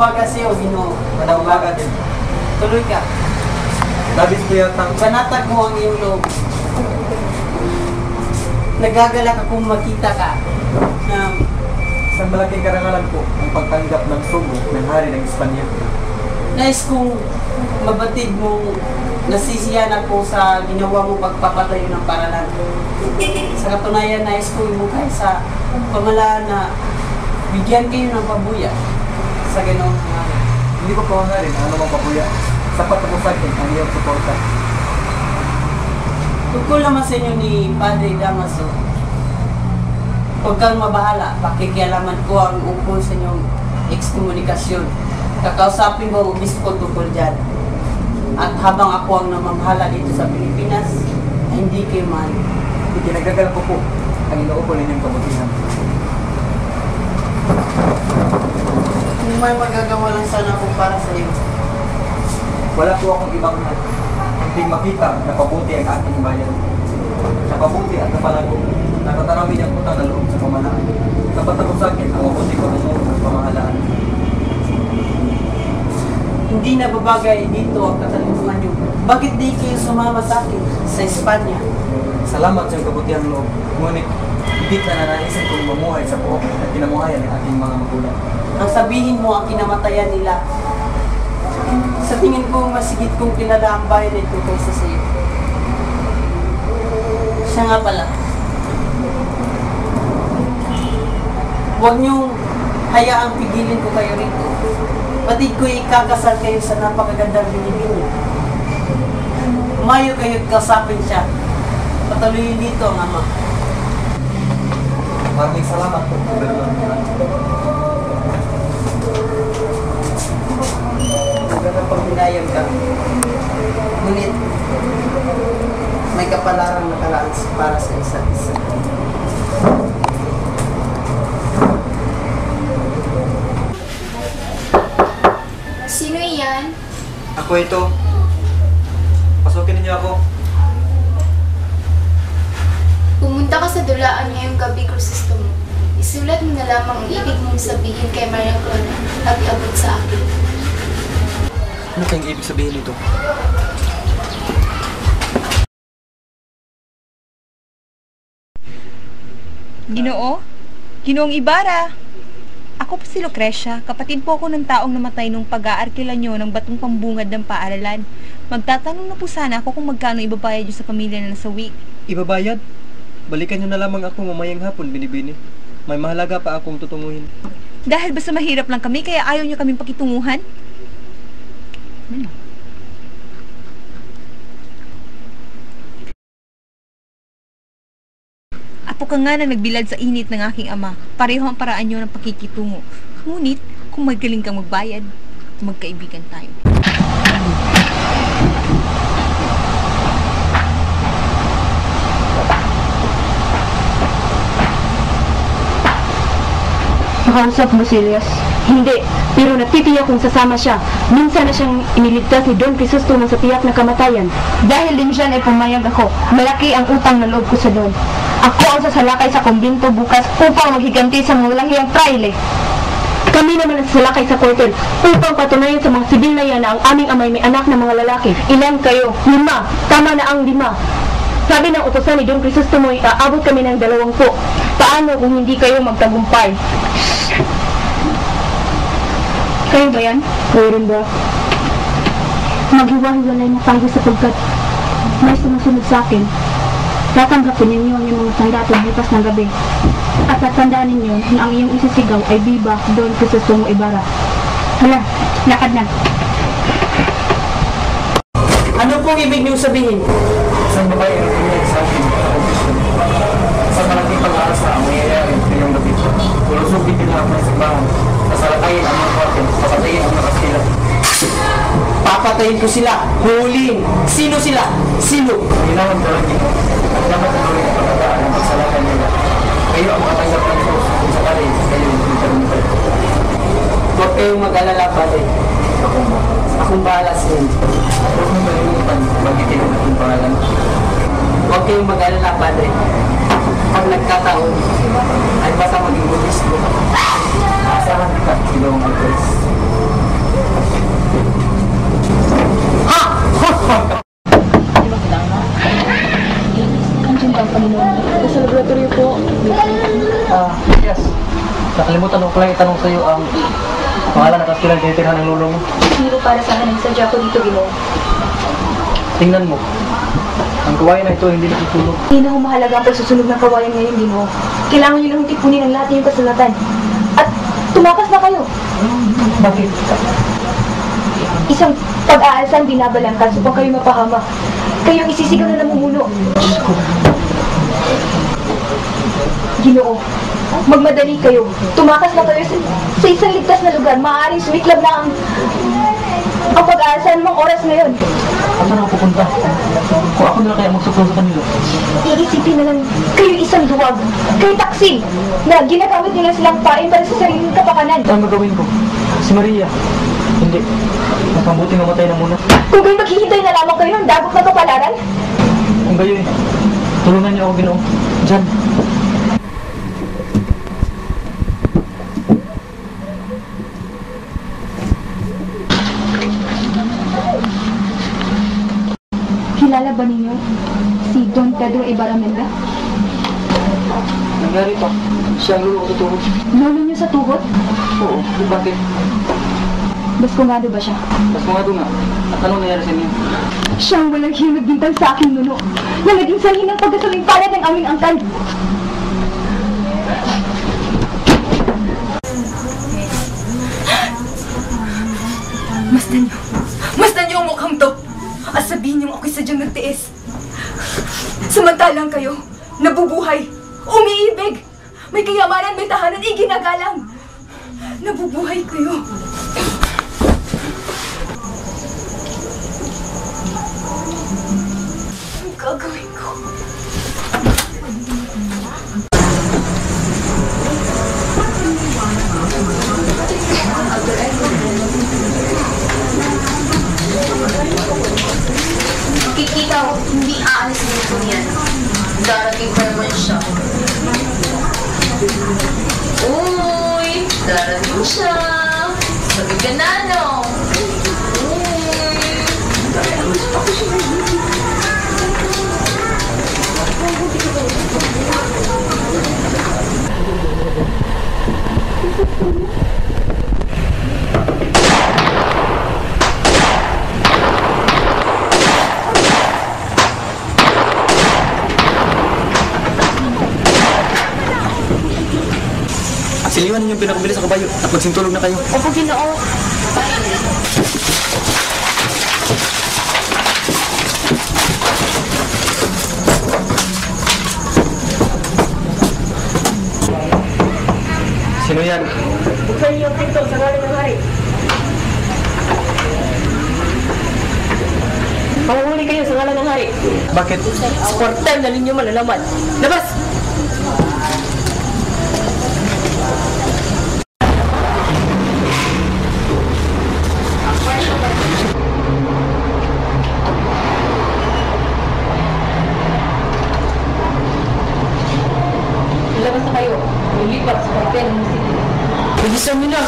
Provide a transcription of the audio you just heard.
umaga sa'yo, Ginoo. Magandang umaga din. Tuloy ka. Labis ko yatang Panatag mo ang iyong loob. Nagagalak akong makita ka na isang malaking karangalan ko ang pagtanggap ng sugo ng hari ng Espanya. nais kong mabatid mo nasisiyan ako sa ginawa mo pagpapatayo ng paralan. Sa katunayan, nais kong imukay sa pamalaan na bigyan kayo ng pabuya sa ganoong mga. Hindi ko kawangarin ang anumang pabuya. Sapat ako sa akin ang iyong suporta. Tungkol naman sa inyo ni Padre Damaso, huwag kang mabahala, pakikialaman ko ang ukol sa inyong ekskomunikasyon. Kakausapin ko ang obispo tungkol dyan. At habang ako ang namamahala dito sa Pilipinas, ay hindi kayo mahal. Ikinagagal ko po ang inuupo ninyong kabutihan. Kung may magagawa lang sana ako para sa iyo. Wala po akong ibang hindi makita na pabuti ang ating bayan. Sa pabuti at napalago, natatarami niyang utang na loob sa pamahalaan. Sapat ako sa akin ang mabuti ko ng pamahalaan. Hindi na babagay dito ang katalinuhan niyo. Bakit di kayo sumama sa akin sa Espanya? Salamat sa iyong kabutihang loob. Ngunit, hindi ka na naisin kong mamuhay sa buong at kinamuhayan ng ating mga magulang. Ang sabihin mo ang kinamatayan nila. Sa tingin ko, masigit kong kilala ang bayan ito kaysa sa iyo. Siya nga pala. Huwag niyong hayaang pigilin ko kayo rito. Batid ko ikakasal kayo sa napakagandang binibin niyo. Umayo kayo at kasapin siya. Patuloy dito ang ama. Maraming salamat po, Gobernador. Magandang pagpinayag ka. Ngunit, may kapalarang nakalaan para sa isa't isa. Sino iyan? Ako ito. Pasukin niyo ako. Pumunta ka sa dulaan ngayong gabi, Crisostomo. Isulat mo na lamang ang ibig mong sabihin kay Maria Clara at iabot sa akin. Ano kayong ibig sabihin nito? Ginoo? Ginoong Ibarra? Ako po si Lucrecia, kapatid po ako ng taong namatay nung pag-aarkila nyo ng batong pambungad ng paaralan. Magtatanong na po sana ako kung magkano ibabayad nyo sa pamilya na nasawi. Ibabayad? Balikan niyo na lamang ako mamayang hapon, Binibini. May mahalaga pa akong tutunguhin. Dahil basta mahirap lang kami, kaya ayaw nyo kaming pakitunguhan? Ano? Apo ka nga na nagbilad sa init ng aking ama. Pareho ang paraan nyo ng pakikitungo. Ngunit, kung magaling kang magbayad, magkaibigan tayo. Nakausap mo si Elias? Hindi, pero natitiyak kung sasama siya. Minsan na siyang iniligtas ni Don Crisostomo sa tiyak na kamatayan. Dahil din siya ay pumayag ako. Malaki ang utang na loob ko sa Don. Ako ang sasalakay sa kumbinto bukas upang maghiganti sa mga lahiyang praile. Kami naman ang sasalakay sa kwartel upang patunayan sa mga sibil na yan na ang aming amay may anak na mga lalaki. Ilan kayo? 5. Tama na ang 5. Sabi ng utusan ni Don Crisostomo, aabot kami ng 20. Paano kung hindi kayo magtagumpay? Kayo ba yan? Kayo rin ba? Maghiwa-hiwalay na tayo sapagkat may sumusunod sa akin. Tatanggapin ninyo ang mga sandatong bukas ng gabi. At tatandaan ninyo na ang iyong isisigaw ay Viva Don Crisostomo Ibarra. Hala, lakad na. Ano pong ibig niyong sabihin? Isang babae ang tingin sa akin. Sa malaking pag-aaras na ang mayayari ngayong gabi. Kulusugin din ako ng simbahan. Sasalakayin ang mga kwartel. Papatayin ang nakasila. Papatayin ko sila. Huliin. Sino sila? Sino? Ginawang dalagin. At dapat ang gawin ang pagkataan ng pagsalakan nila. Kayo ang makatanggap ng Diyos kung sakali kayo yung talumpay. Huwag kayong mag-alala, Padre. Akong bahala sa inyo. Huwag mong kalimutan, magiging ang aking pangalan. Huwag kayong mag-alala, Padre. Pag nagkataon, ay basta maging budis ko. Asahan kita, Ginoong Andres. Andiyan ba ang Panginoon? Sa laboratorio po. Yes. Nakalimutan ko lang itanong sa'yo ang pangalan ng kastilan tinitirhan ng lolo mo. Pero para sa akin, nagsadya ko dito, Ginoo. Tingnan mo. Ang kawayan na ito hindi natutulog. Hindi na humahalaga ang pagsusunog ng kawayan ngayon, Ginoo. Kailangan niyo lang tipunin ang lahat ng kasulatan. At tumakas na kayo. Bakit? Isang pag-aalsan binabalangkas upang kayo mapahama. Kayo ang isisigaw na namumuno. Ginoo, magmadali kayo. Tumakas na kayo sa isang ligtas na lugar. Maaaring sumiklab na ang pag-aalsan mong oras ngayon. Saan ako pupunta? Kung ako na kaya magsuklong sa kanila. Iisipin na lang kayo isang duwag. Kayo taksil na ginagamit nyo lang silang pain para sa sariling kapakanan. Ano ang gagawin ko? Si Maria. Hindi. Mas mabuti mamatay na muna. Kung kayo maghihintay na lamang kayo ng dagok na kapalaran, Kung gayon, tulungan niyo ako, Ginoo. Diyan. kilala ba ninyo si Don Pedro Ibaramenda? Nangyari pa. Siya ang lolo ko sa tuhod. Lolo niyo sa tuhod? Oo. Bakit? Baskongado ba siya? Mas mga nga. At ano nangyari sa inyo? Siya ang walang himag bintang sa aking nuno na naging sanhin ng pagkasaling palad ng aming angkan. Masdan niyo ang mukhang to. At sabihin niyo ako'y sadyang nagtiis. Samantalang kayo, nabubuhay, umiibig, may kayamanan, may tahanan, iginagalang. Nabubuhay kayo. Ang gagawin ko? Kikita ko, hindi aalis dito niyan. Darating pa naman siya. Uy! Darating siya! Sabi ka na, no? Siliwan ninyo yung pinakabili sa kabayo at magsintulog na kayo. Opo, Ginoo. Sino yan? Buksan niyo ang pinto sa ngalan ng hari. Panguhuli kayo sa ngalan ng hari. Bakit? Sa kwartel na ninyo malalaman. Labas! Labas na kayo. Lilipat sa kwartel ng city. Bilisan niyo na!